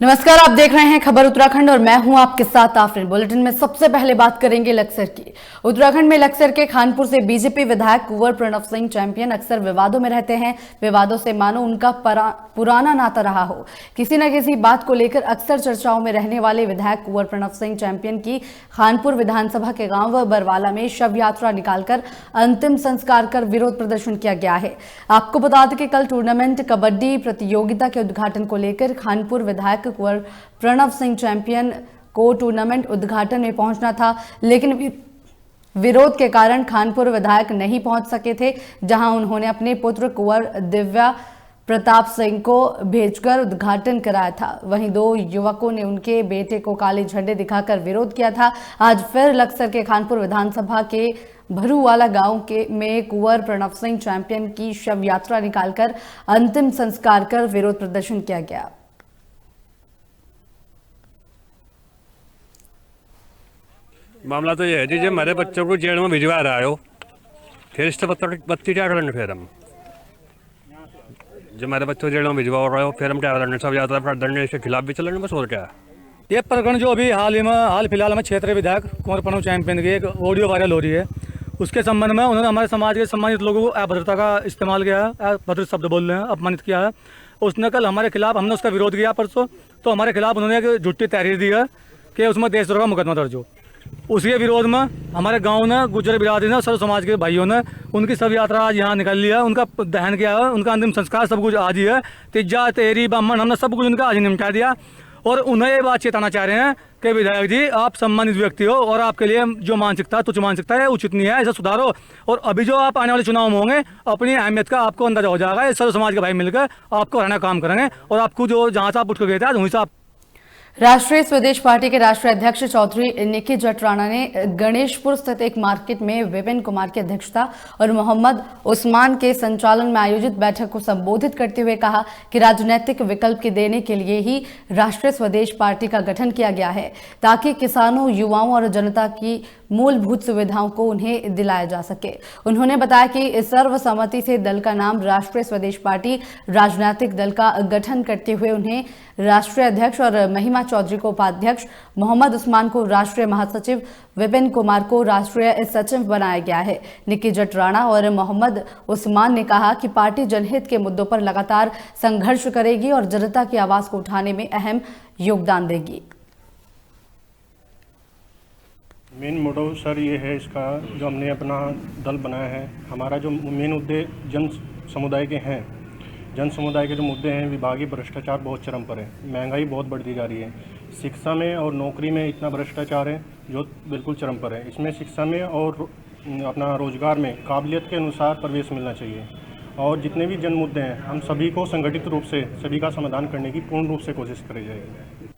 नमस्कार, आप देख रहे हैं खबर उत्तराखंड और मैं हूं आपके साथ आफरीन। बुलेटिन में सबसे पहले बात करेंगे लक्सर की। उत्तराखंड में लक्सर के खानपुर से बीजेपी विधायक कुंवर प्रणव सिंह चैंपियन अक्सर विवादों में रहते हैं। विवादों से मानो उनका पुराना नाता रहा हो। किसी न किसी बात को लेकर अक्सर चर्चाओं में रहने वाले विधायक कुंवर प्रणव सिंह चैंपियन की खानपुर विधानसभा के गांव बरवाला में शव यात्रा निकालकर अंतिम संस्कार कर विरोध प्रदर्शन किया गया है। आपको बता दें कि कल टूर्नामेंट कबड्डी प्रतियोगिता के उद्घाटन को लेकर खानपुर विधायक कुंवर प्रणव सिंह चैंपियन को टूर्नामेंट उद्घाटन में पहुंचना था, लेकिन विरोध के कारण खानपुर विधायक नहीं पहुंच सके थे, जहां उन्होंने अपने पुत्र कुंवर दिव्या प्रताप सिंह को भेजकर उद्घाटन कराया था। वहीं दो युवकों ने उनके बेटे को काले झंडे दिखाकर विरोध किया था। आज फिर लक्सर के खानपुर विधानसभा के भरूवाला गांव में कुंवर प्रणव सिंह चैंपियन की शव यात्रा निकालकर अंतिम संस्कार कर विरोध प्रदर्शन किया गया। मामला तो ये है जी, जब हमारे बच्चों को जेल में भिजवा रहा हो, फिर इससे बत्ती क्या करेंगे? फिर हम जब हमारे बच्चों को जेल में भिजवा रहे हो, फिर हम क्या करेंगे? सब यात्रा प्रदर्शन इसके खिलाफ भी चलेंगे, बस और क्या। ये प्रकरण जो अभी हाल फिलहाल में क्षेत्रीय विधायक कुंवर प्रणव चैंपियन की एक ऑडियो वायरल हो रही है, उसके संबंध में उन्होंने हमारे समाज के सम्मानित लोगों को अभद्रता का इस्तेमाल किया है, अभद्र शब्द बोल रहे हैं, अपमानित किया है। उसने कल हमारे खिलाफ, हमने उसका विरोध किया परसों, तो हमारे खिलाफ उन्होंने एक झूठी तहरीर दी है कि उसमें देशद्रोह का मुकदमा दर्ज हो। उसके विरोध में हमारे गांव ने, गुर्जर बिरादरी ने, सर्व समाज के भाइयों ने उनकी सब यात्रा आज यहाँ निकाल लिया, उनका दहन किया है, उनका अंतिम संस्कार सब कुछ आज ही है। तिज्जा तेरी ब्राह्मण हमने सब कुछ उनका आज ही निपटा दिया। और उन्हें ये बात चेताना चाह रहे हैं कि विधायक जी, आप सम्मानित व्यक्ति हो और आपके लिए जो मानसिकता, तुच्छ मानसिकता है, उचित नहीं है, ऐसा सुधारो। और अभी जो आप आने वाले चुनाव में होंगे, अपनी अहमियत का आपको अंदाजा हो जाएगा। सर्व समाज के भाई मिलकर आपको हराना काम करेंगे और आपको जो जहाँ से आप उठ कर गए थे वहीं से आप। राष्ट्रीय स्वदेश पार्टी के राष्ट्रीय अध्यक्ष चौधरी निकी जट राणा ने गणेशपुर स्थित एक मार्केट में विपिन कुमार की अध्यक्षता और मोहम्मद उस्मान के संचालन में आयोजित बैठक को संबोधित करते हुए कहा कि राजनीतिक विकल्प के देने के लिए ही राष्ट्रीय स्वदेश पार्टी का गठन किया गया है, ताकि किसानों, युवाओं और जनता की मूलभूत सुविधाओं को उन्हें दिलाया जा सके। उन्होंने बताया कि सर्वसम्मति से दल का नाम राष्ट्रीय स्वदेश पार्टी राजनीतिक दल का गठन करते हुए उन्हें राष्ट्रीय अध्यक्ष और महिमा चौधरी को उपाध्यक्ष, मोहम्मद उस्मान को राष्ट्रीय महासचिव, विपिन कुमार को राष्ट्रीय सचिव बनाया गया है। निकी जट राणा और मोहम्मद उस्मान ने कहा कि पार्टी जनहित के मुद्दों पर लगातार संघर्ष करेगी और जनता की आवाज को उठाने में अहम योगदान देगी। मेन मोटो सर ये है इसका, जो हमने अपना दल बनाया है, हमारा जो मेन उद्देश्य जन समुदाय के हैं। जन समुदाय के जो मुद्दे हैं, विभागीय भ्रष्टाचार बहुत चरम पर है, महंगाई बहुत बढ़ती जा रही है, शिक्षा में और नौकरी में इतना भ्रष्टाचार है जो बिल्कुल चरम पर है। इसमें शिक्षा में और अपना रोजगार में काबिलियत के अनुसार प्रवेश मिलना चाहिए। और जितने भी जन मुद्दे हैं, हम सभी को संगठित रूप से सभी का समाधान करने की पूर्ण रूप से कोशिश करी जाएगी।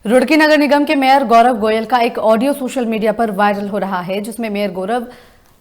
रुड़की नगर निगम के मेयर गौरव गोयल का एक ऑडियो सोशल मीडिया पर वायरल हो रहा है, जिसमें मेयर गौरव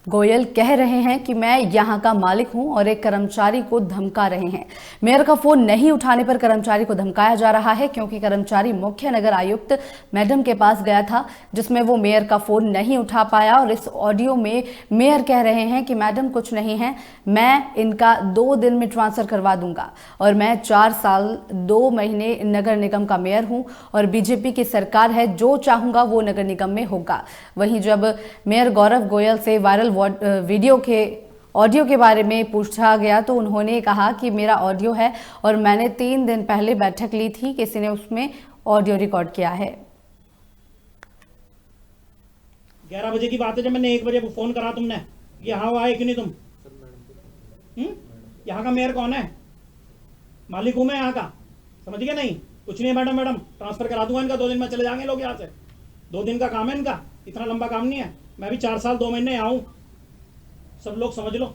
गोयल कह रहे हैं कि मैं यहां का मालिक हूं और एक कर्मचारी को धमका रहे हैं। मेयर का फोन नहीं उठाने पर कर्मचारी को धमकाया जा रहा है, क्योंकि कर्मचारी मुख्य नगर आयुक्त मैडम के पास गया था, जिसमें वो मेयर का फोन नहीं उठा पाया। और इस ऑडियो में मेयर कह रहे हैं कि मैडम कुछ नहीं है, मैं इनका 2 दिन में ट्रांसफर करवा दूंगा और मैं 4 साल 2 महीने नगर निगम का मेयर हूं और बीजेपी की सरकार है, जो चाहूंगा वो नगर निगम में होगा। वहीं जब मेयर गौरव गोयल से वायरल वीडियो के ऑडियो के बारे में पूछा गया तो उन्होंने कहा कि मेरा ऑडियो है और मैंने 3 दिन पहले बैठक ली थी, किसी ने उसमें ऑडियो रिकॉर्ड किया है। 11 बजे की बात है, जब मैंने 1 बजे फोन करा तुमने, यहाँ आए कि नहीं तुम? यहाँ का मेयर कौन है? मालिक हूं मैं यहाँ का, समझ गए? नहीं कुछ नहीं है मैडम ट्रांसफर करा दूंगा इनका, 2 दिन में चले जाएंगे लोग यहाँ से। 2 दिन का काम है इनका, इतना लंबा काम नहीं है। मैं भी 4 साल 2 महीने आऊं, सब लोग समझ लो।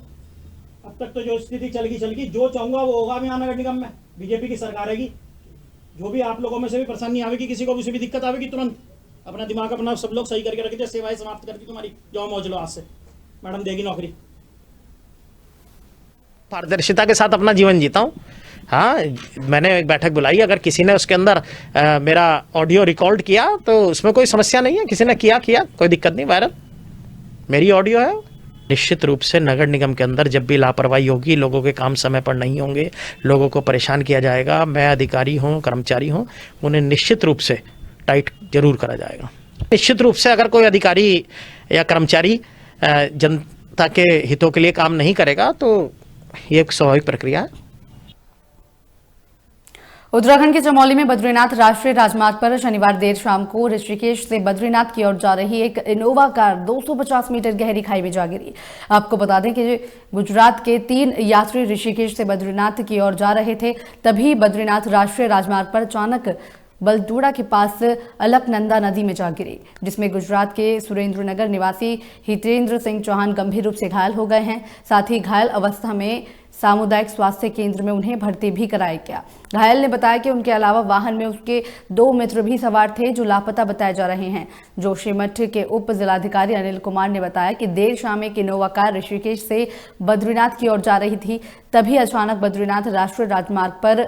अब तक तो जो स्थिति चल गई, जो चाहूंगा वो होगा भी नगर निगम में। बीजेपी की सरकार रहेगी, जो भी आप लोगों में से भी परेशानी आवेगी, किसी को भी भी दिक्कत आवेगी, तुरंत अपना दिमाग अपना सब लोग सही करके रखिए। सेवाएं समाप्त कर दी तुम्हारी, जाओ मौज लो आज से, मैडम देगी नौकरी। पारदर्शिता के साथ अपना जीवन जीता हूँ। हाँ, मैंने एक बैठक बुलाई, अगर किसी ने उसके अंदर मेरा ऑडियो रिकॉर्ड किया तो उसमें कोई समस्या नहीं है। किसी ने किया कोई दिक्कत नहीं, वायरल मेरी ऑडियो है, निश्चित रूप से नगर निगम के अंदर जब भी लापरवाही होगी, लोगों के काम समय पर नहीं होंगे, लोगों को परेशान किया जाएगा, मैं अधिकारी हूँ, कर्मचारी हूँ, उन्हें निश्चित रूप से टाइट जरूर करा जाएगा। निश्चित रूप से अगर कोई अधिकारी या कर्मचारी जनता के हितों के लिए काम नहीं करेगा तो ये एक स्वाभाविक प्रक्रिया है। उत्तराखंड के चमोली में बद्रीनाथ राष्ट्रीय राजमार्ग पर शनिवार देर शाम को ऋषिकेश से बद्रीनाथ की ओर जा रही एक इनोवा कार 250 मीटर गहरी खाई में जा गिरी। आपको बता दें कि गुजरात के 3 यात्री ऋषिकेश से बद्रीनाथ की ओर जा रहे थे, तभी बद्रीनाथ राष्ट्रीय राजमार्ग पर अचानक बलटूड़ा के पास अलकनंदा नदी में जा गिरी, जिसमें गुजरात के सुरेंद्रनगर निवासी हितेंद्र सिंह चौहान गंभीर रूप से घायल हो गए हैं। साथ ही घायल अवस्था में सामुदायिक स्वास्थ्य केंद्र में उन्हें भर्ती भी कराया गया। घायल ने बताया कि उनके अलावा वाहन में उसके 2 मित्र भी सवार थे जो लापता बताए जा रहे हैं। जोशीमठ के उप जिलाधिकारी अनिल कुमार ने बताया कि देर शाम एक इनोवा कार ऋषिकेश से बद्रीनाथ की ओर जा रही थी, तभी अचानक बद्रीनाथ राष्ट्रीय राजमार्ग पर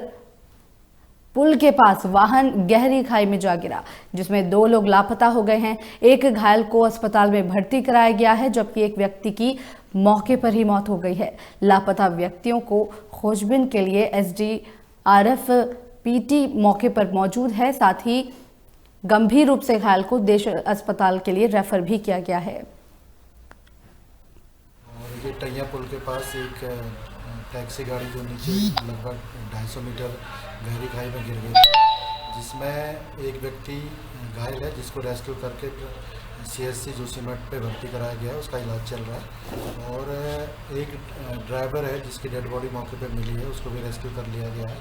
पुल के पास वाहन गहरी खाई में जा गिरा, जिसमें 2 लोग लापता हो गए हैं। एक घायल को अस्पताल में भर्ती कराया गया है, जबकि एक व्यक्ति की मौके पर ही मौत हो गई है। लापता व्यक्तियों को खोजबीन के लिए एसडीआरएफ पीटी मौके पर मौजूद है। साथ ही गंभीर रूप से घायल को देश अस्पताल के लिए रेफर भी किया गया है। और ये टैया पुल के पास एक टैक्सी गाड़ी जो नीचे लगभग 250 मीटर गहरी खाई में गिर गई, जिसमें एक व्यक्ति घायल है जिसको रेस्क्यू करके सीएससी जोशीमठ पे भर्ती कराया गया है, उसका इलाज चल रहा है। और एक ड्राइवर है जिसकी डेड बॉडी मौके पे मिली है, उसको भी रेस्क्यू कर लिया गया है।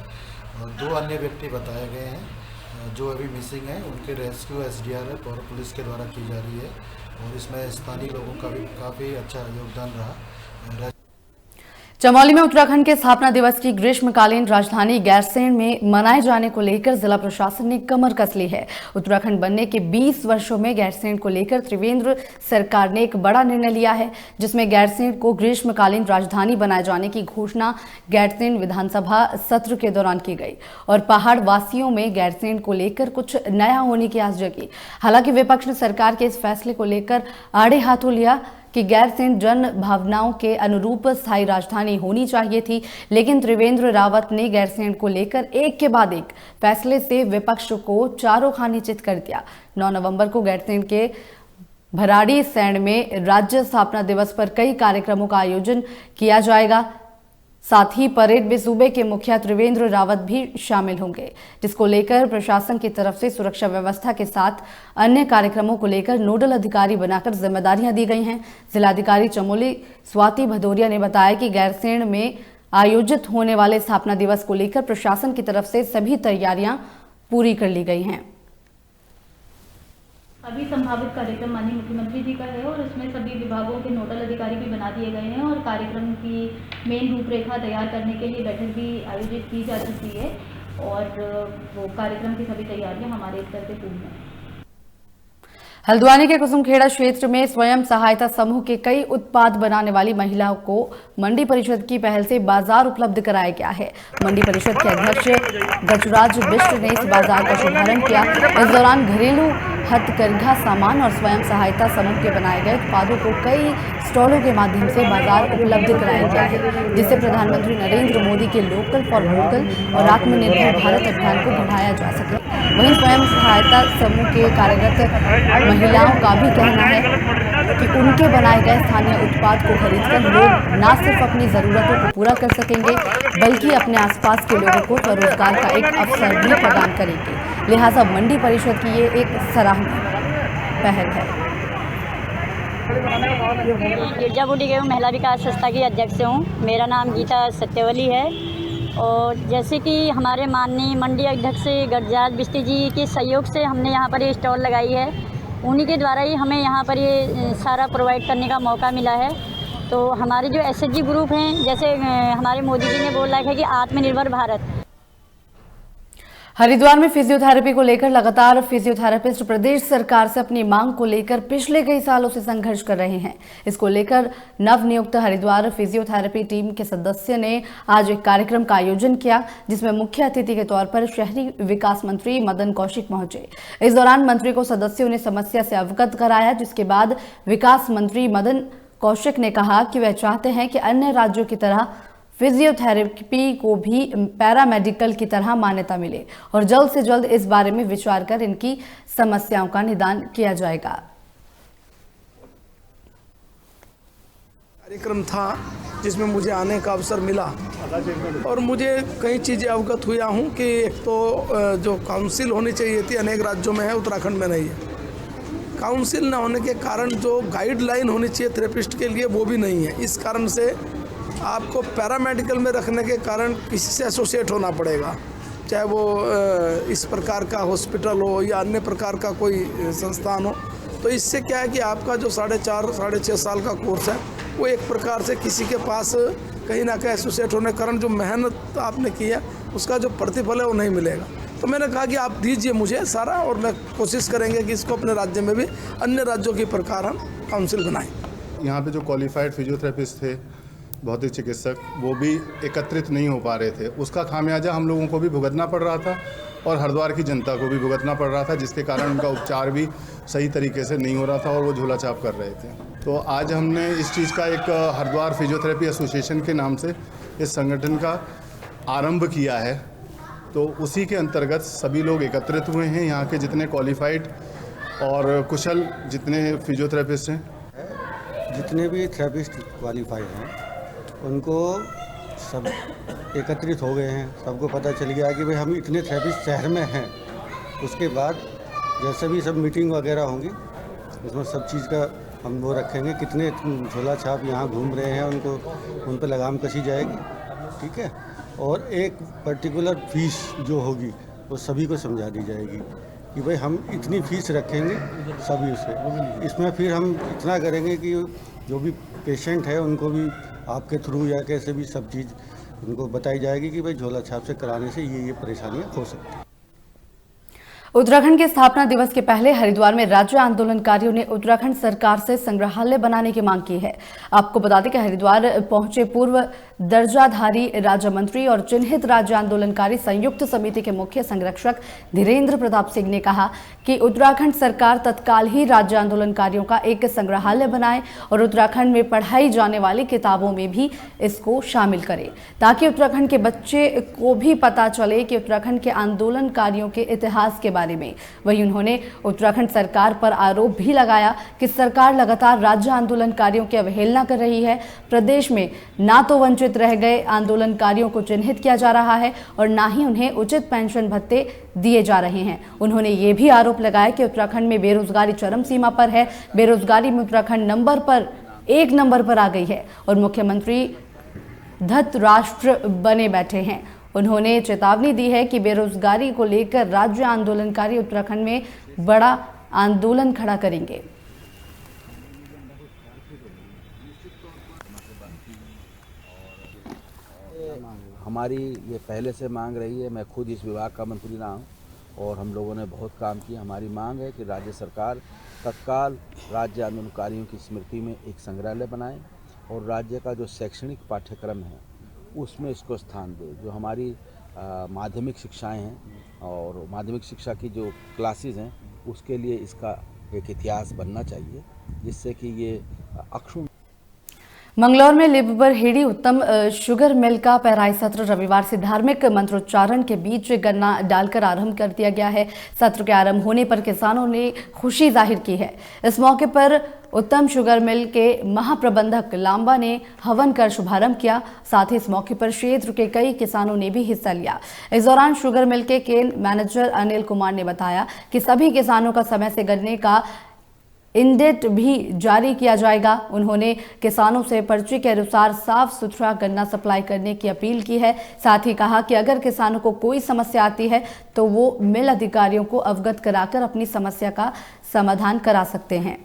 और 2 अन्य व्यक्ति बताए गए हैं जो अभी मिसिंग हैं, उनके रेस्क्यू एसडीआरएफ और पुलिस के द्वारा की जा रही है। और इसमें स्थानीय लोगों का भी काफ़ी अच्छा योगदान रहा। चमोली में उत्तराखंड के स्थापना दिवस की ग्रीष्मकालीन राजधानी गैरसैंण में मनाए जाने को लेकर जिला प्रशासन ने कमर कस ली है। उत्तराखंड बनने के 20 वर्षों में गैरसैंण को लेकर त्रिवेंद्र सरकार ने एक बड़ा निर्णय लिया है, जिसमें गैरसैंण को ग्रीष्मकालीन राजधानी बनाए जाने की घोषणा गैरसैंण विधानसभा सत्र के दौरान की गई और पहाड़ वासियों में गैरसैंण को लेकर कुछ नया होने की आस जगी। हालांकि विपक्ष ने सरकार के इस फैसले को लेकर आड़े हाथों लिया कि गैरसैंण जन भावनाओं के अनुरूप स्थायी राजधानी होनी चाहिए थी, लेकिन त्रिवेंद्र रावत ने गैरसैंण को लेकर एक के बाद एक फैसले से विपक्ष को चारों खाने चित कर दिया। 9 नवंबर को गैरसैंण के भराड़ी सैंण में राज्य स्थापना दिवस पर कई कार्यक्रमों का आयोजन किया जाएगा। साथ ही परेड में सूबे के मुखिया त्रिवेंद्र रावत भी शामिल होंगे, जिसको लेकर प्रशासन की तरफ से सुरक्षा व्यवस्था के साथ अन्य कार्यक्रमों को लेकर नोडल अधिकारी बनाकर जिम्मेदारियां दी गई हैं। जिलाधिकारी चमोली स्वाति भदौरिया ने बताया कि गैरसैंण में आयोजित होने वाले स्थापना दिवस को लेकर प्रशासन की तरफ से सभी तैयारियां पूरी कर ली गई हैं। अभी संभावित कार्यक्रम माननीय मुख्यमंत्री जी का है और उसमें सभी विभागों के नोडल अधिकारी भी बना दिए गए हैं और कार्यक्रम की मेन रूपरेखा तैयार करने के लिए बैठक भी आयोजित की जा चुकी है और वो कार्यक्रम की सभी तैयारियां हमारे स्तर पे पूर्ण हैं। हल्द्वानी के कुसुमखेड़ा क्षेत्र में स्वयं सहायता समूह के कई उत्पाद बनाने वाली महिलाओं को मंडी परिषद की पहल से बाजार उपलब्ध कराया गया है। मंडी परिषद के अध्यक्ष गजराज बिष्ट ने इस बाजार का शुभारंभ किया। इस दौरान घरेलू हथकरघा सामान और स्वयं सहायता समूह के बनाए गए उत्पादों को कई स्टॉलों के माध्यम से बाजार उपलब्ध कराया गया है, जिससे प्रधानमंत्री नरेंद्र मोदी के लोकल फॉर वोकल और आत्मनिर्भर भारत अभियान को बढ़ाया जा सके। वहीं स्वयं सहायता समूह के कार्यरत महिलाओं का भी कहना है कि उनके बनाए गए स्थानीय उत्पाद को खरीदकर लोग न सिर्फ अपनी जरूरतों को पूरा कर सकेंगे, बल्कि अपने आसपास के लोगों को स्वरोजगार का एक अवसर भी प्रदान करेंगे। लिहाजा मंडी परिषद की ये एक सराहनीय पहल है। गिरजापुटी के महिला विकास संस्था की अध्यक्ष हूँ। मेरा नाम गीता सत्यवली है और जैसे कि हमारे माननीय मंडी अध्यक्ष गजराज बिष्ट जी के सहयोग से हमने यहाँ पर ये स्टॉल लगाई है। उन्हीं के द्वारा ही हमें यहाँ पर ये सारा प्रोवाइड करने का मौका मिला है। तो हमारे जो एसएचजी ग्रुप हैं, जैसे हमारे मोदी जी ने बोला है कि आत्मनिर्भर भारत। हरिद्वार में फिजियोथेरेपी को लेकर लगातार फिजियोथेरेपिस्ट प्रदेश सरकार से अपनी मांग को लेकर पिछले कई सालों से संघर्ष कर रहे हैं। इसको लेकर नवनियुक्त हरिद्वार फिजियोथेरेपी टीम के सदस्य ने आज एक कार्यक्रम का आयोजन किया, जिसमें मुख्य अतिथि के तौर पर शहरी विकास मंत्री मदन कौशिक पहुंचे। इस दौरान मंत्री को सदस्यों ने समस्या से अवगत कराया, जिसके बाद विकास मंत्री मदन कौशिक ने कहा कि वह चाहते हैं कि अन्य राज्यों की तरह फिजियोथेरेपी को भी पैरामेडिकल की तरह मान्यता मिले और जल्द से जल्द इस बारे में विचार कर इनकी समस्याओं का निदान किया जाएगा। कार्यक्रम था जिसमें मुझे आने का अवसर मिला और मुझे कई चीज़ें अवगत हुआ हूँ कि एक तो जो काउंसिल होनी चाहिए थी अनेक राज्यों में है, उत्तराखंड में नहीं है। काउंसिल न होने के कारण जो गाइडलाइन होनी चाहिए थेरेपिस्ट के लिए वो भी नहीं है। इस कारण से आपको पैरामेडिकल में रखने के कारण किसी से एसोसिएट होना पड़ेगा, चाहे वो इस प्रकार का हॉस्पिटल हो या अन्य प्रकार का कोई संस्थान हो। तो इससे क्या है कि आपका जो 4.5 साल का कोर्स है वो एक प्रकार से किसी के पास कहीं ना कहीं एसोसिएट होने के कारण जो मेहनत आपने की है उसका जो प्रतिफल है वो नहीं मिलेगा। तो मैंने कहा कि आप दीजिए मुझे सारा और मैं कोशिश करेंगे कि इसको अपने राज्य में भी अन्य राज्यों के प्रकार हम काउंसिल बनाएं। यहाँ पे जो क्वालिफाइड फिजियोथेरेपिस्ट थे, भौतिक चिकित्सक, वो भी एकत्रित नहीं हो पा रहे थे। उसका खामियाजा हम लोगों को भी भुगतना पड़ रहा था और हरिद्वार की जनता को भी भुगतना पड़ रहा था, जिसके कारण उनका उपचार भी सही तरीके से नहीं हो रहा था और वो झोला छाप कर रहे थे। तो आज हमने इस चीज़ का एक हरिद्वार फिजियोथेरेपी एसोसिएशन के नाम से इस संगठन का आरंभ किया है। तो उसी के अंतर्गत सभी लोग एकत्रित हुए हैं, यहाँ के जितने क्वालिफाइड और कुशल जितने फिजियोथेरेपिस्ट हैं, जितने भी थेरेपिस्ट क्वालिफाइड हैं उनको सब एकत्रित हो गए हैं। सबको पता चल गया कि भाई हम इतने थेरेपिस्ट शहर में हैं। उसके बाद जैसे भी सब मीटिंग वगैरह होंगी उसमें सब चीज़ का हम वो रखेंगे, कितने झोला छाप यहाँ घूम रहे हैं उनको उन पर लगाम कसी जाएगी, ठीक है। और एक पर्टिकुलर फीस जो होगी वो सभी को समझा दी जाएगी कि भाई हम इतनी फ़ीस रखेंगे सभी से। इसमें फिर हम इतना करेंगे कि जो भी पेशेंट है उनको भी आपके थ्रू या कैसे भी सब चीज़ उनको बताई जाएगी कि भाई झोला छाप से कराने से ये परेशानियाँ हो सकती हैं। उत्तराखंड के स्थापना दिवस के पहले हरिद्वार में राज्य आंदोलनकारियों ने उत्तराखंड सरकार से संग्रहालय बनाने की मांग की है। आपको बता दें कि हरिद्वार पहुंचे पूर्व दर्जाधारी राज्य मंत्री और चिन्हित राज्य आंदोलनकारी संयुक्त समिति के मुख्य संरक्षक धीरेन्द्र प्रताप सिंह ने कहा कि उत्तराखंड सरकार तत्काल ही राज्य आंदोलनकारियों का एक संग्रहालय बनाए और उत्तराखंड में पढ़ाई जाने वाली किताबों में भी इसको शामिल करे, ताकि उत्तराखंड के बच्चे को भी पता चले कि उत्तराखंड के आंदोलनकारियों के इतिहास के बारे में। वहीं उन्होंने उत्तराखंड सरकार पर आरोप भी लगाया कि सरकार लगातार राज्य आंदोलनकारियों की अवहेलना कर रही है। प्रदेश में ना तो वंचित रह गए आंदोलनकारियों को चिन्हित किया जा रहा है और ना ही उन्हें उचित पेंशन भत्ते दिए जा रहे हैं। उन्होंने ये भी आरोप लगाया कि उत्तराखंड में बेरोजगारी चरम सीमा पर है। बेरोजगारी में उत्तराखंड एक नंबर पर आ गई है और मुख्यमंत्री धृतराष्ट्र बने बैठे हैं। उन्होंने चेतावनी दी है कि बेरोजगारी को लेकर राज्य आंदोलनकारी उत्तराखंड में बड़ा आंदोलन खड़ा करेंगे। हमारी ये पहले से मांग रही है। मैं खुद इस विभाग का मंत्री रहा हूँ और हम लोगों ने बहुत काम किया। हमारी मांग है कि राज्य सरकार तत्काल राज्य आंदोलनकारियों की स्मृति में एक संग्रहालय बनाए और राज्य का जो शैक्षणिक पाठ्यक्रम है उसमें इसको स्थान दे। जो हमारी माध्यमिक शिक्षाएं हैं और माध्यमिक शिक्षा की जो क्लासेस हैं उसके लिए इसका एक इतिहास बनना चाहिए, जिससे कि ये अक्षुण। मंगलौर में लिब्बर हेड़ी उत्तम शुगर मिल का पेराई सत्र रविवार से धार्मिक मंत्रोच्चारण के बीच गन्ना डालकर आरंभ कर दिया गया है। सत्र के आरंभ होने पर किसानों ने खुशी जाहिर की है। इस मौके पर उत्तम शुगर मिल के महाप्रबंधक लांबा ने हवन कर शुभारंभ किया। साथ ही इस मौके पर क्षेत्र के कई किसानों ने भी हिस्सा लिया। इस दौरान शुगर मिल के केन मैनेजर अनिल कुमार ने बताया कि सभी किसानों का समय से गन्ने का इंडेट भी जारी किया जाएगा। उन्होंने किसानों से पर्ची के अनुसार साफ सुथरा गन्ना सप्लाई करने की अपील की है। साथ ही कहा कि अगर किसानों को कोई समस्या आती है तो वो मिल अधिकारियों को अवगत कराकर अपनी समस्या का समाधान करा सकते हैं।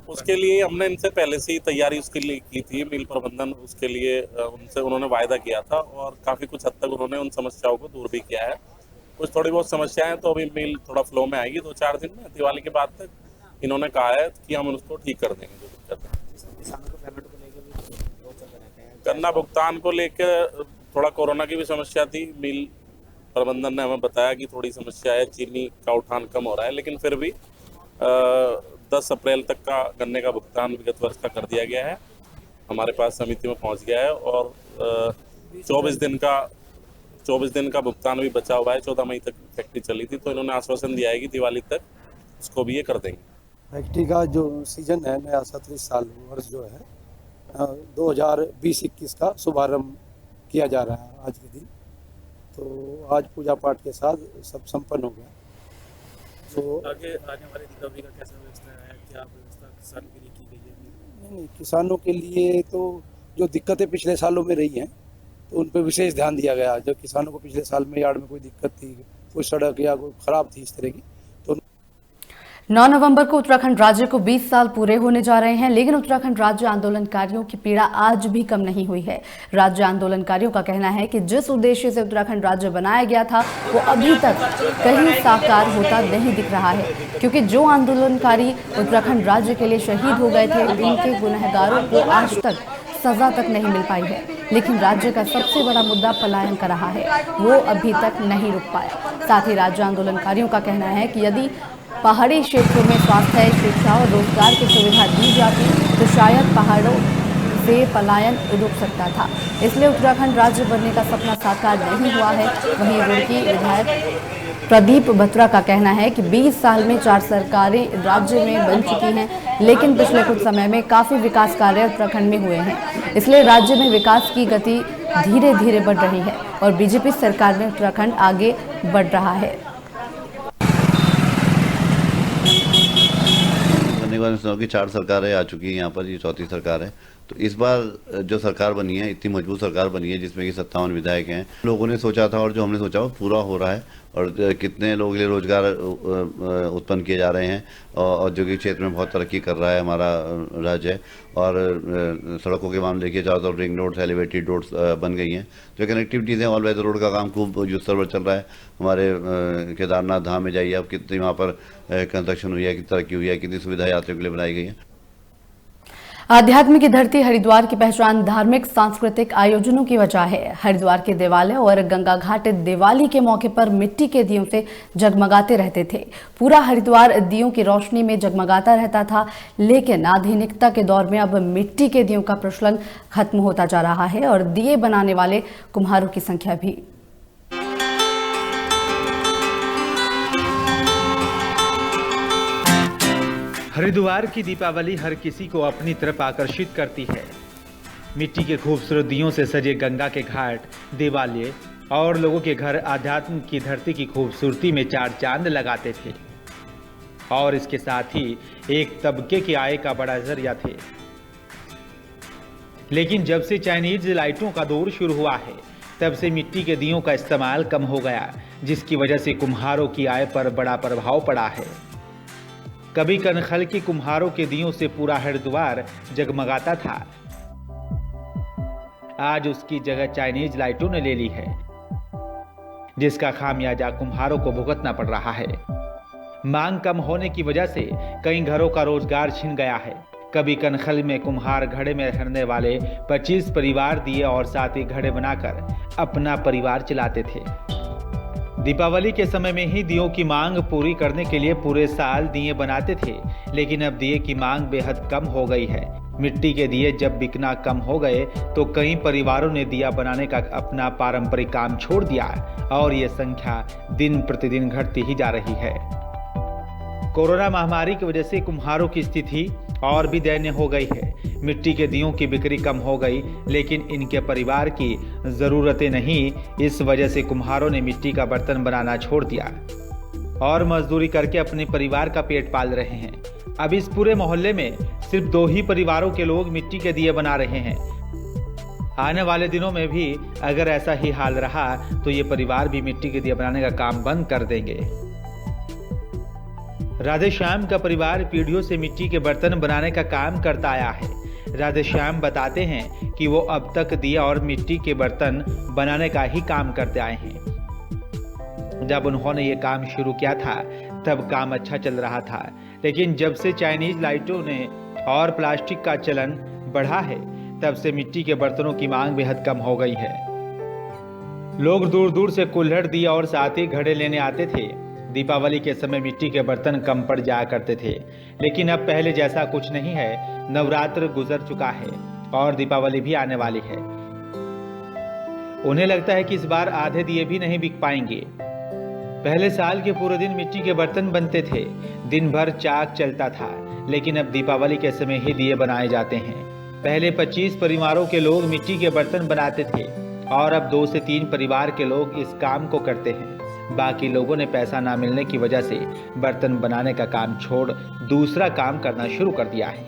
उसके लिए हमने इनसे पहले से ही तैयारी उसके लिए की थी। मिल प्रबंधन उसके लिए उनसे उन्होंने वायदा किया था और काफ़ी कुछ हद तक उन्होंने उन समस्याओं को दूर भी किया है। कुछ थोड़ी बहुत समस्याएं तो अभी मिल थोड़ा फ्लो में आएगी 2-4 दिन में। दिवाली के बाद तक इन्होंने कहा है कि हम उसको ठीक कर देंगे जो दिक्कत है। गन्ना भुगतान को लेकर थोड़ा कोरोना की भी समस्या थी। मिल प्रबंधन ने हमें बताया कि थोड़ी समस्या है, चीनी का उठान कम हो रहा है, लेकिन फिर भी 10 अप्रैल तक का गन्ने का भुगतान विगत वर्ष का कर दिया गया है, हमारे पास समिति में पहुंच गया है और 24 दिन का भुगतान भी बचा हुआ है। 14 मई तक फैक्ट्री चली थी, तो इन्होंने आश्वासन दिया है कि दिवाली तक उसको भी ये कर देंगे। फैक्ट्री का जो सीजन है नया 37 साल वर्ष जो है 2020-21 का शुभारंभ किया जा रहा है आज के दिन। तो आज पूजा पाठ के साथ सब संपन्न हो गया। तो आगे आने वाली दीपावली का कैसा व्यवस्था है, क्या व्यवस्था किसानों के लिए की गई है? नहीं, किसानों के लिए तो जो दिक्कतें पिछले सालों में रही हैं तो उन पर विशेष ध्यान दिया गया। जो किसानों को पिछले साल में यार्ड में कोई दिक्कत थी, कोई सड़क या कोई खराब थी इस तरह की, तो 9 नवंबर को उत्तराखंड राज्य को 20 साल पूरे होने जा रहे हैं, लेकिन उत्तराखंड राज्य आंदोलनकारियों की पीड़ा आज भी कम नहीं हुई है। राज्य आंदोलनकारियों का कहना है कि जिस उद्देश्य से उत्तराखंड राज्य बनाया गया था वो अभी तक कहीं साकार होता नहीं दिख रहा है, क्योंकि जो आंदोलनकारी उत्तराखंड राज्य के लिए शहीद हो गए थे उनके गुनहगारों को आज तक सजा तक नहीं मिल पाई है। लेकिन राज्य का सबसे बड़ा मुद्दा पलायन का रहा है, वो अभी तक नहीं रुक पाया। साथ ही राज्य आंदोलनकारियों का कहना है कि यदि पहाड़ी क्षेत्रों में स्वास्थ्य, शिक्षा और रोजगार की सुविधा दी जाती तो शायद पहाड़ों से पलायन रुक सकता था। इसलिए उत्तराखंड राज्य बनने का सपना साकार नहीं हुआ है। वहीं रुड़की विधायक प्रदीप बत्रा का कहना है कि 20 साल में 4 सरकारें राज्य में बन चुकी हैं, लेकिन पिछले कुछ समय में काफी विकास कार्य उत्तराखंड में हुए हैं। इसलिए राज्य में विकास की गति धीरे धीरे बढ़ रही है और बीजेपी सरकार में उत्तराखंड आगे बढ़ रहा है। की 4 सरकारें आ चुकी हैं, यहाँ पर ये 4थी सरकार है। तो इस बार जो सरकार बनी है, इतनी मजबूत सरकार बनी है जिसमें कि 57 विधायक हैं। लोगों ने सोचा था और जो हमने सोचा वो पूरा हो रहा है और कितने लोगों के लिए रोजगार उत्पन्न किए जा रहे हैं। औद्योगिक क्षेत्र में बहुत तरक्की कर रहा है हमारा राज्य और सड़कों के मामले देखिए, चारों तरफ रिंग रोड्स, एलिवेटेड रोड्स बन गई हैं। जो कनेक्टिविटीज़ हैं, ऑल वेदर रोड का काम खूब युद्धस्तर पर चल रहा है। हमारे केदारनाथ धाम में जाइए, अब कितनी वहाँ पर कंस्ट्रक्शन हुई है, कितनी तरक्की हुई है, कितनी सुविधा यात्रियों के लिए बनाई गई है। आध्यात्म की धरती हरिद्वार की पहचान धार्मिक सांस्कृतिक आयोजनों की वजह है। हरिद्वार के देवालय और गंगा घाट दिवाली के मौके पर मिट्टी के दियों से जगमगाते रहते थे। पूरा हरिद्वार दियों की रोशनी में जगमगाता रहता था, लेकिन आधुनिकता के दौर में अब मिट्टी के दियों का प्रचलन खत्म होता जा रहा है और दिए बनाने वाले कुम्हारों की संख्या भी। हरिद्वार की दीपावली हर किसी को अपनी तरफ आकर्षित करती है। मिट्टी के खूबसूरत दियों से सजे गंगा के घाट, देवालय और लोगों के घर आध्यात्म की धरती की खूबसूरती में 4 चांद लगाते थे और इसके साथ ही एक तबके की आय का बड़ा जरिया थे। लेकिन जब से चाइनीज लाइटों का दौर शुरू हुआ है, तब से मिट्टी के दियों का इस्तेमाल कम हो गया, जिसकी वजह से कुम्हारों की आय पर बड़ा प्रभाव पड़ा है। कभी कनखल के कुम्हारों के दियों से पूरा हरिद्वार जगमगाता था, आज उसकी जगह चाइनीज लाइटों ने ले ली है, जिसका खामियाजा कुम्हारों को भुगतना पड़ रहा है। मांग कम होने की वजह से कई घरों का रोजगार छिन गया है। कभी कनखल में कुम्हार घड़े में रहने वाले 25 परिवार दिए और साथ ही घड़े बनाकर अपना परिवार चलाते थे। दीपावली के समय में ही दियों की मांग पूरी करने के लिए पूरे साल दिए बनाते थे, लेकिन अब दिए की मांग बेहद कम हो गई है। मिट्टी के दिए जब बिकना कम हो गए तो कई परिवारों ने दिया बनाने का अपना पारंपरिक काम छोड़ दिया और ये संख्या दिन प्रतिदिन घटती ही जा रही है। कोरोना महामारी की वजह से कुम्हारों की स्थिति और भी दयनीय हो गई है। मिट्टी के दियों की बिक्री कम हो गई, लेकिन इनके परिवार की ज़रूरतें नहीं। इस वजह से कुम्हारों ने मिट्टी का बर्तन बनाना छोड़ दिया और मजदूरी करके अपने परिवार का पेट पाल रहे हैं। अब इस पूरे मोहल्ले में सिर्फ 2 ही परिवारों के लोग मिट्टी के दिए बना रहे हैं। आने वाले दिनों में भी अगर ऐसा ही हाल रहा तो ये परिवार भी मिट्टी के दिए बनाने का काम बंद कर देंगे। राधेश्याम का परिवार पीढ़ियों से मिट्टी के बर्तन बनाने का काम करता आया है। राधेश्याम बताते हैं कि वो अब तक दिया और मिट्टी के बर्तन बनाने का ही काम करते आए हैं। जब उन्होंने ये काम शुरू किया था तब काम अच्छा चल रहा था, लेकिन जब से चाइनीज लाइटों ने और प्लास्टिक का चलन बढ़ा है, तब से मिट्टी के बर्तनों की मांग बेहद कम हो गई है। लोग दूर दूर से कुल्हड़ दिया और साथ ही घड़े लेने आते थे दीपावली के समय मिट्टी के बर्तन कम पड़ जाया करते थे, लेकिन अब पहले जैसा कुछ नहीं है। नवरात्र गुजर चुका है और दीपावली भी आने वाली है। उन्हें लगता है कि इस बार आधे दिए भी नहीं बिक पाएंगे। पहले साल के पूरे दिन मिट्टी के बर्तन बनते थे, दिन भर चाक चलता था, लेकिन अब दीपावली के समय ही दिए बनाए जाते हैं। पहले 25 परिवारों के लोग मिट्टी के बर्तन बनाते थे और अब 2 से 3 परिवार के लोग इस काम को करते हैं। बाकी लोगों ने पैसा ना मिलने की वजह से बर्तन बनाने का काम छोड़ दूसरा काम करना शुरू कर दिया है।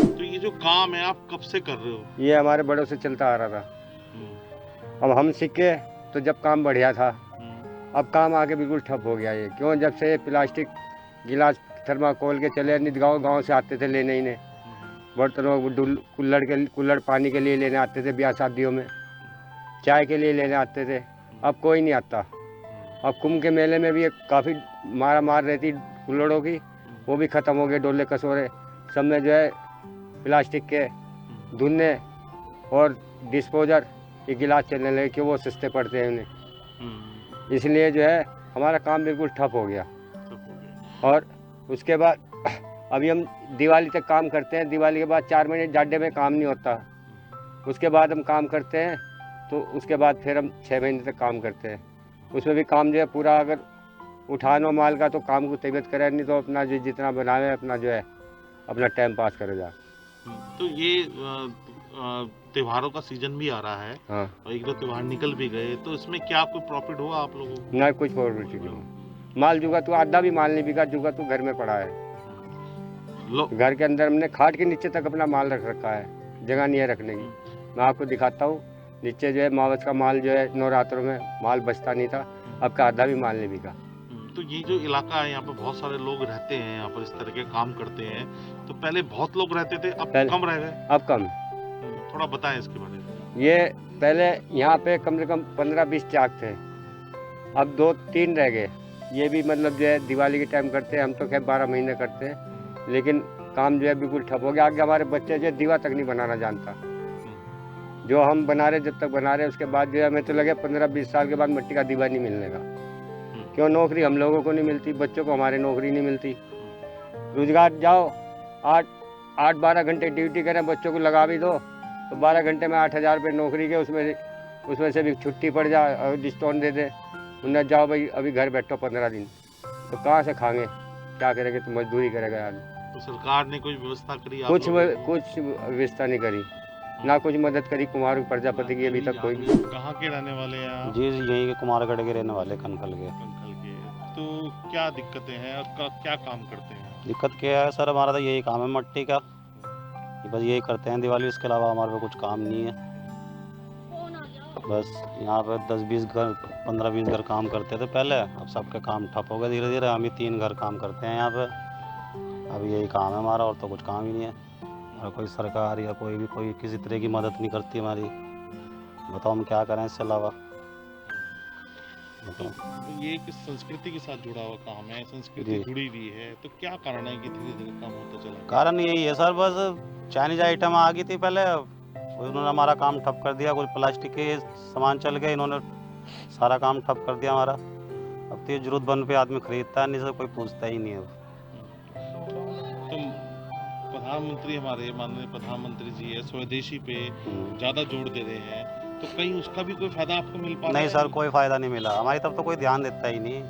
तो ये जो काम है आप कब से कर रहे हो? ये हमारे बड़ों से चलता आ रहा था। अब हम सीखे तो जब काम बढ़िया था, अब काम आके बिल्कुल ठप हो गया। ये क्यों? जब से प्लास्टिक गिलास थर्माकोल के चले, नित गाँव से आते थे लेने ही ने बर्तनों कुल्हड़ पानी के लिए लेने आते थे, ब्याह शादियों में चाय के लिए लेने आते थे। अब कोई नहीं आता। अब कुंभ के मेले में भी काफ़ी मार रहती कुल्हड़ों की, वो भी ख़त्म हो गए। डोले कटोरे सब में जो है प्लास्टिक के धुलने और डिस्पोजर ये गिलास चलने लगे कि वो सस्ते पड़ते हैं उन्हें, इसलिए जो है हमारा काम बिल्कुल ठप हो गया। और उसके बाद अभी हम दिवाली तक काम करते हैं। दिवाली के बाद 4 महीने जाडे में काम नहीं होता। उसके बाद हम काम करते हैं तो उसके बाद फिर हम 6 महीने तक काम करते हैं। उसमें भी काम जो है पूरा अगर उठानो माल का तो काम को तबीयत करे, नहीं तो अपना जो जितना बनावे अपना जो है अपना टाइम पास करे जा। तो ये त्योहारों का सीजन भी आ रहा है। हाँ। और 1-2 त्योहार निकल भी गए, तो इसमें क्या कोई प्रॉफिट हुआ आप लोगों को? ना कुछ प्रॉफिट नहीं हुआ। माल जुगा तो आधा भी माल नहीं बिका, जुगा तो घर में पड़ा है। घर के अंदर हमने खाट के नीचे तक अपना माल रख रखा है, जगह नहीं है रखने की। मैं आपको दिखाता हूँ, नीचे जो है मावस का माल जो है नवरात्रों में माल बचता नहीं था, अब का आधा भी माल नहीं बिका। तो ये जो इलाका है यहाँ पे बहुत सारे लोग रहते हैं, यहाँ पर इस तरह के काम करते हैं। तो पहले बहुत लोग रहते थे, अब कम रह गए? अब कम। थोड़ा बताएं इसके बारे में। ये पहले यहाँ पे कम से कम 15-20 चाक थे, अब 2-3 रह गए। ये भी मतलब जो है दिवाली के टाइम करते हैं, हम तो खैर 12 महीने करते हैं, लेकिन काम जो है बिल्कुल ठप हो गया। आगे हमारे बच्चे जो दीवा तक नहीं बनाना जानता। जो हम बना रहे जब तक बना रहे, उसके बाद जो है हमें तो लगे 15-20 साल के बाद मिट्टी का दीवा नहीं मिलने का। क्यों? नौकरी हम लोगों को नहीं मिलती, बच्चों को हमारे नौकरी नहीं मिलती। रोजगार जाओ 8-12 घंटे ड्यूटी करें, बच्चों को लगा भी दो तो 12 घंटे में 8,000 रुपये नौकरी के, उसमें से भी छुट्टी पड़ जाए और डिस्काउंट दे दे। उन्हें जाओ भाई अभी घर बैठो 15 दिन, तो कहाँ से खाएंगे? क्या करेंगे? तो मजदूरी करेगा आदमी। तो सरकार ने कोई व्यवस्था करी? कुछ व्यवस्था नहीं करी, ना कुछ मदद करी कुमार प्रजापति की अभी तक कोई। कहाँ के रहने वाले हैं आप? जी यहीं के कुमारगढ़ के रहने वाले, कनखल के। तो क्या दिक्कतें हैं और क्या काम करते हैं? दिक्कत क्या है सर, हमारा तो यही काम है मट्टी का, बस यही करते हैं दिवाली, उसके अलावा हमारे पे कुछ काम नहीं है। बस यहाँ पे 10-20 घर 15-20 घर काम करते थे पहले, अब सबके काम ठप हो गए धीरे धीरे। हम ही 3 घर काम करते हैं यहाँ पे, अब यही काम है हमारा, और तो कुछ काम ही नहीं है। और कोई सरकार या कोई किसी तरह की मदद नहीं करती हमारी। बताओ हम क्या करें इससे अलावा। तो ये किस संस्कृति के साथ जुड़ा हुआ काम है, संस्कृति जुड़ी हुई है, तो क्या कारण है कि धीरे धीरे काम होता चला? कारण यही है सर, बस चाइनीज आइटम आ गई थी पहले, उन्होंने हमारा काम ठप कर दिया। कुछ प्लास्टिक के सामान चल गए, इन्होंने सारा काम ठप कर दिया हमारा। अब तो जरूरत बन पे आदमी खरीदता है, नहीं सर कोई पूछता ही नहीं है। तो प्रधानमंत्री, हमारे माननीय प्रधानमंत्री जी है, स्वदेशी पे ज़्यादा जोर दे रहे हैं, तो कहीं उसका भी कोई फायदा आपको मिल पा रहा है? नहीं सर, कोई फायदा नहीं मिला। हमारी तरफ तो कोई ध्यान देता ही नहीं,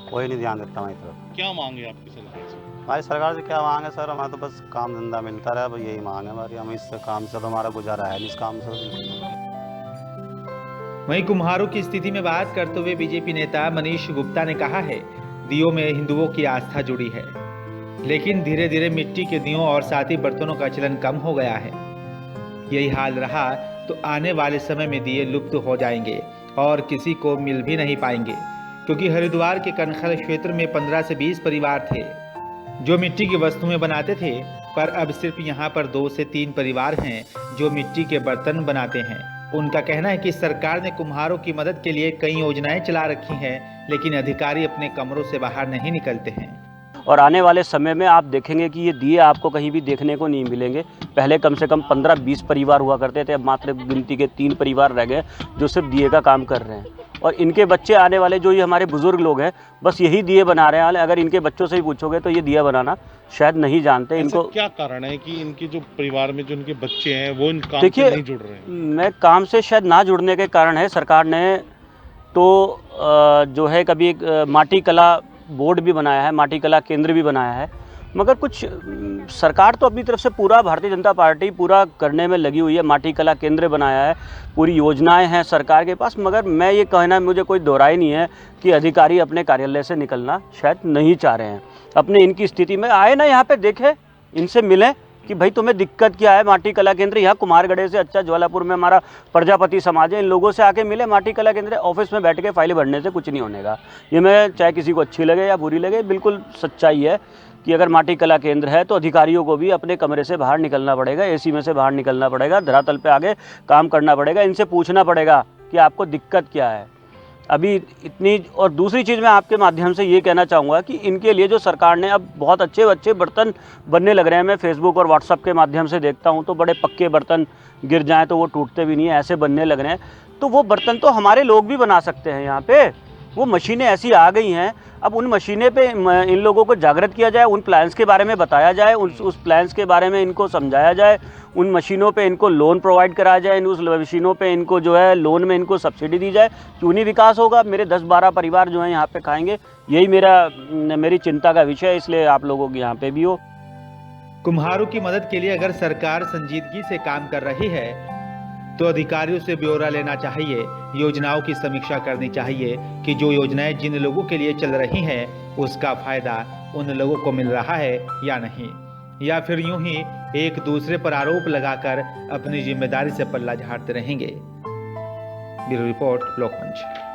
कोई नहीं ध्यान देता हमारी तरफ। क्या मांगे आपकी सरकार से? हमारी सरकार से क्या मांगे सर, हमारा तो बस काम धंधा मिलता रहा, बस यही मांग है हमारी। हम इस काम से तो हमारा गुजारा है, इस काम से। वहीं कुम्हारों की स्थिति में बात करते हुए बीजेपी नेता मनीष गुप्ता ने कहा है, दियों में हिंदुओं की आस्था जुड़ी है, लेकिन धीरे धीरे मिट्टी के दियों और साथ ही बर्तनों का चलन कम हो गया है। यही हाल रहा तो आने वाले समय में दिए लुप्त हो जाएंगे और किसी को मिल भी नहीं पाएंगे, क्योंकि हरिद्वार के कनखल क्षेत्र में 15 से 20 परिवार थे जो मिट्टी की वस्तुएं बनाते थे, पर अब सिर्फ यहाँ पर 2 से 3 परिवार हैं जो मिट्टी के बर्तन बनाते हैं। उनका कहना है कि सरकार ने कुम्हारों की मदद के लिए कई योजनाएं चला रखी हैं, लेकिन अधिकारी अपने कमरों से बाहर नहीं निकलते हैं। और आने वाले समय में आप देखेंगे कि ये दिए आपको कहीं भी देखने को नहीं मिलेंगे। पहले कम से कम 15-20 परिवार हुआ करते थे, अब मात्र गिनती के 3 परिवार रह गए जो सिर्फ दिए का काम कर रहे हैं। और इनके बच्चे आने वाले जो ये हमारे बुजुर्ग लोग हैं बस यही दिए बना रहे हैं। अगर इनके बच्चों से ही पूछोगे तो ये दिया बनाना शायद नहीं जानते। इनको क्या कारण है कि इनके जो परिवार में जो इनके बच्चे हैं वो इन काम से नहीं जुड़ रहे हैं? मैं काम से शायद ना जुड़ने के कारण है, सरकार ने तो जो है कभी एक माटी कला बोर्ड भी बनाया है, माटी कला केंद्र भी बनाया है, मगर कुछ सरकार तो अपनी तरफ से पूरा भारतीय जनता पार्टी पूरा करने में लगी हुई है। माटी कला केंद्र बनाया है, पूरी योजनाएं हैं सरकार के पास, मगर मैं ये कहना मुझे कोई दोहराई नहीं है कि अधिकारी अपने कार्यालय से निकलना शायद नहीं चाह रहे हैं। अपने इनकी स्थिति में आए ना, यहाँ पे देखें, इनसे मिलें कि भाई तुम्हें दिक्कत क्या है। माटी कला केंद्र यहाँ कुमारगढ़ से अच्छा, ज्वालापुर में हमारा प्रजापति समाज है, इन लोगों से आके मिले। माटी कला केंद्र ऑफिस में बैठ के फाइलें भरने से कुछ नहीं होने का। ये मैं चाहे किसी को अच्छी लगे या बुरी लगे, बिल्कुल सच्चाई है कि अगर माटी कला केंद्र है तो अधिकारियों को भी अपने कमरे से बाहर निकलना पड़ेगा, एसी में से बाहर निकलना पड़ेगा, धरातल पे आगे काम करना पड़ेगा, इनसे पूछना पड़ेगा कि आपको दिक्कत क्या है अभी इतनी। और दूसरी चीज़ मैं आपके माध्यम से ये कहना चाहूँगा कि इनके लिए जो सरकार ने अब बहुत अच्छे बर्तन बनने लग रहे हैं। मैं फेसबुक और व्हाट्सअप के माध्यम से देखता हूँ तो बड़े पक्के बर्तन गिर जाएँ तो वो टूटते भी नहीं है, ऐसे बनने लग रहे हैं। तो वो बर्तन तो हमारे लोग भी बना सकते हैं। यहाँ पे वो मशीनें ऐसी आ गई हैं, अब उन मशीनें पे इन लोगों को जागृत किया जाए, उन प्लान्स के बारे में बताया जाए, उस प्लान्स के बारे में इनको समझाया जाए, उन मशीनों पे इनको लोन प्रोवाइड कराया जाए, उस मशीनों पे इनको जो है लोन में इनको सब्सिडी दी जाए। क्यों नहीं विकास होगा? मेरे 10-12 परिवार जो हैं यहाँ पे खाएंगे, यही मेरी चिंता का विषय है, इसलिए आप लोगों के यहाँ पे भी हो। कुम्हारों की मदद के लिए अगर सरकार संजीदगी से काम कर रही है तो अधिकारियों से ब्यौरा लेना चाहिए, योजनाओं की समीक्षा करनी चाहिए कि जो योजनाएं जिन लोगों के लिए चल रही हैं उसका फायदा उन लोगों को मिल रहा है या नहीं, या फिर यूं ही एक दूसरे पर आरोप लगाकर अपनी जिम्मेदारी से पल्ला झाड़ते रहेंगे। ब्यूरो रिपोर्ट, लोकमंच।